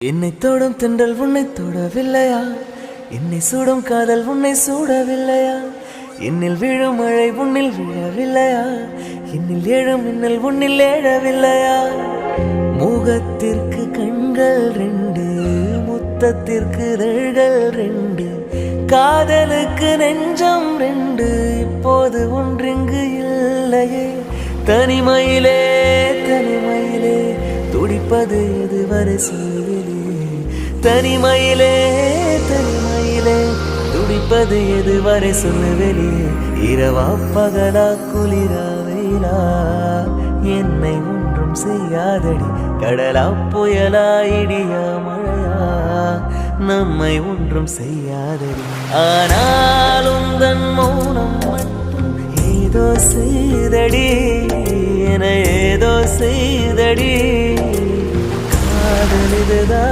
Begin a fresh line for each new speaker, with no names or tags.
என்னை தொடும் தென்றல் உன்னை தொடவில்லையா? என்னை சூடும் காதல் உன்னை சூடவில்லையா? என்னில் விழும் மழை உன்னில் விழவில்லையா? என்னில் எழும் மின்னல் உன்னில் எழவில்லையா? முகத்திற்கு கண்கள் ரெண்டு, முத்தத்திற்கு இதழ்கள் ரெண்டு, காதலுக்கு நெஞ்சம் ரெண்டு, இப்போது ஒன்றிங்கு இல்லையே. தனிமையிலே தனிமையிலே துடிப்பது எதுவரை சொல்லிலே? தனிமையிலே தனிமையிலே துடிப்பது எதுவரை சொல்லுவெளி? இரவா பகலா குளிரா வெயிலா என்னை ஒன்றும் செய்யாதடி. கடலா புயலா இடியா மழையா நம்மை ஒன்றும் செய்யாதடி. ஆனாலும் தன் மௌனம் மட்டும் ஏதோ செய்தடி, என ஏதோ செய்தடி. காதல் இதுதான்.